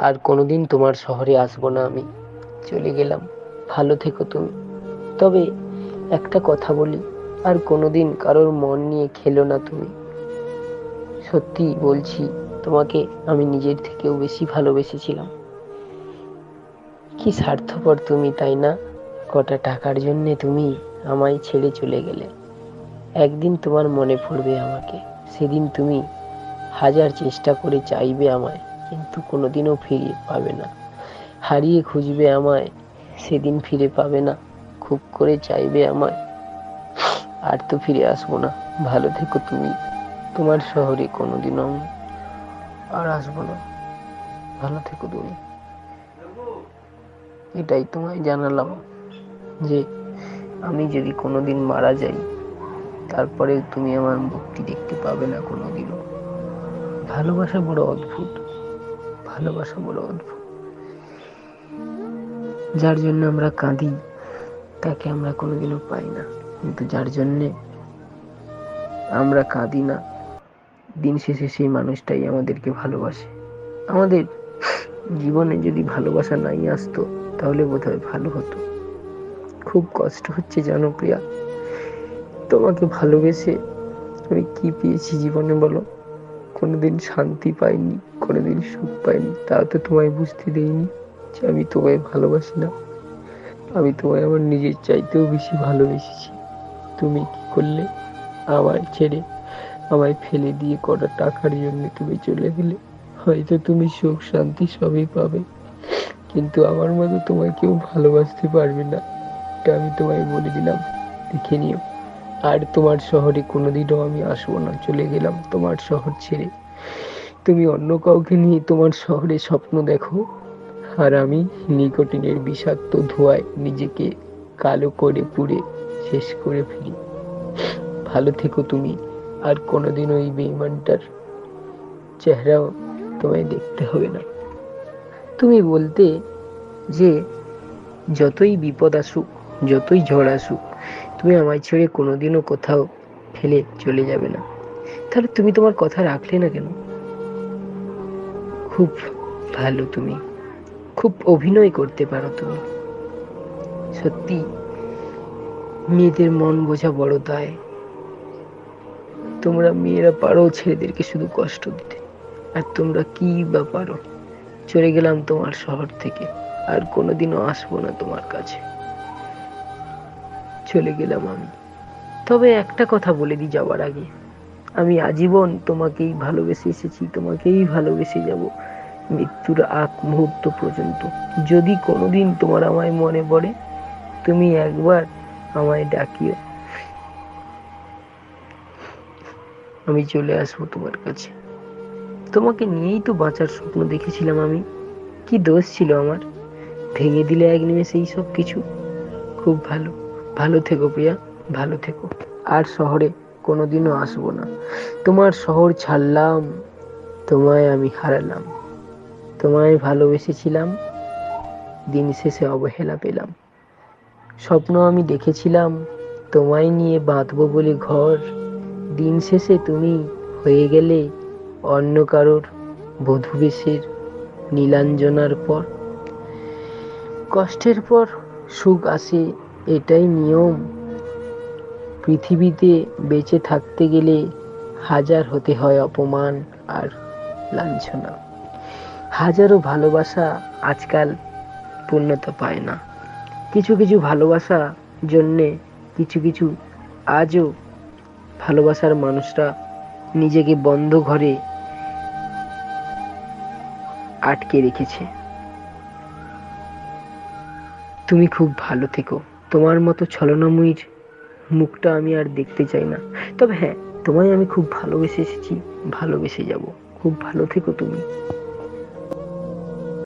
আর কোনোদিন তোমার শহরে আসবো না আমি, চলে গেলাম। ভালো থেকো তুমি। তবে একটা কথা বলি, আর কোনোদিন কারোর মন নিয়ে খেলো না তুমি। সত্যি বলছি, তোমাকে আমি নিজের থেকেও বেশি ভালোবেসেছিলাম। কি স্বার্থপর তুমি, তাই না? কটা টাকার জন্যে তুমি আমায় ছেড়ে চলে গেলে। একদিন তোমার মনে পড়বে আমাকে, সেদিন তুমি হাজার চেষ্টা করে চাইবে আমায়, কিন্তু কোনোদিনও ফিরে পাবে না। হারিয়ে খুঁজবে আমায়, সেদিন ফিরে পাবে না। খুব করে চাইবে আমায়, আর তো ফিরে আসবো না। ভালো থেকো তুমি। তোমার শহরে কোনোদিনও আমি আর আসবো না। ভালো থেকো তুমি। এটাই তোমায় জানালাম যে আমি যদি কোনোদিন মারা যাই, তারপরে তুমি আমার মুক্তি দেখতে পাবে না কোনোদিনও। ভালোবাসা বড় অদ্ভুত। ভালোবাসা বড় অদ্ভুত। যার জন্য আমরা কাঁদি, তাকে আমরা কোনোদিনও পাই না। কিন্তু যার জন্যে আমরা কাঁদি না, দিন শেষে সেই মানুষটাই আমাদেরকে ভালোবাসে। আমাদের জীবনে যদি ভালোবাসা নাই আসতো, তাহলে বোধহয় ভালো হতো। খুব কষ্ট হচ্ছে জানো প্রিয়া, তোমাকে ভালোবেসে আমি কি পেয়েছি জীবনে বলো? কোনোদিন শান্তি পাইনি, কোনোদিন সুখ পাইনি। তাও তো তোমায় বুঝতে দেইনি যে আমি তোমায় ভালোবাসি না। আমি তোমায় আমার নিজের চাইতেও বেশি ভালোবেসেছি। তুমি কি করলে? আমায় ছেড়ে, আমায় ফেলে দিয়ে কটা টাকার জন্য তুমি চলে গেলে। হয়তো তুমি সুখ শান্তি সবই পাবে, কিন্তু আমার মতো তোমায় কেউ ভালোবাসতে পারবে না। এটা আমি তোমায় বলে দিলাম, দেখে নিও। আর তোমার শহরে কোনোদিনও আমি আসবো না। চলে গেলাম তোমার শহর ছেড়ে। তুমি অন্য কাউকে নিয়ে তোমার শহরে স্বপ্ন দেখো, আর আমি নিকোটিনের বিষাক্ত ধোঁয়ায় নিজেকে কালো করে পুড়ে শেষ করে ফেলি। ভালো থেকো তুমি। আর কোনোদিন ওই বেঈমানটার চেহারাও তোমায় দেখতে হবে না। তুমি বলতে যে যতই বিপদ আসুক, যতই ঝড় আসুক, তুমি আমায় ছেড়ে কোনোদিনও কোথাও ফেলে চলে যাবে না। তাহলে তুমি তোমার কথা রাখলে না কেন? খুব ভালো তুমি, খুব অভিনয় করতে পারো তুমি। সত্যি, মেয়েদের মন বোঝা বড় দায়। তোমরা মেয়েরা পারো ছেলেদেরকে শুধু কষ্ট দিতে, আর তোমরা কি বা পারো? চলে গেলাম তোমার শহর থেকে, আর কোনোদিনও আসবো না তোমার কাছে। চলে গেলাম আমি। তবে একটা কথা বলে দিই যাওয়ার আগে, আমি আজীবন তোমাকেই ভালোবেসে এসেছি, তোমাকেই ভালোবেসে যাব, মৃত্যুর আগ মুহূর্ত পর্যন্ত। যদি কোনোদিন তোমার আমায় মনে পড়ে, তুমি একবার আমায় ডাকিও, আমি চলে আসবো তোমার কাছে। তোমাকে নিয়েই তো বাঁচার স্বপ্ন দেখেছিলাম আমি। কি দোষ ছিল আমার? ভেঙে দিলে এক নিমেষেই সব কিছু। খুব ভালো। ভালো থেকো প্রিয়া, ভালো থেকো। আর শহরে কোনোদিনও আসবো না। তোমার শহর ছাড়লাম, তোমায় আমি হারালাম। তোমায় ভালোবেসেছিলাম, দিন শেষে অবহেলা পেলাম। স্বপ্ন আমি দেখেছিলাম, তোমায় নিয়ে বাঁধবো বলে ঘর। দিন শেষে তুমি হয়ে গেলে অন্য কারোর বধূ বেশের নীলাঞ্জনার পর। কষ্টের পর সুখ আসে, এটাই নিয়ম। পৃথিবীতে বেঁচে থাকতে গেলে হাজার হতে হয় অপমান আর লাঞ্ছনা। হাজারো ভালোবাসা আজকাল পূর্ণতা পায় না। কিছু কিছু ভালোবাসা জন্যে কিছু কিছু আজও ভালোবাসার মানুষরা নিজেকে বন্ধ ঘরে আটকে রেখেছে। তুমি খুব ভালো থেকো। তোমার মতো ছলনাময়ীর মুখটা আমি আর দেখতে চাই না। তবে হ্যাঁ, তোমায় আমি খুব ভালোবেসে এসেছি, ভালোবেসে যাব। খুব ভালো থেকো তুমি।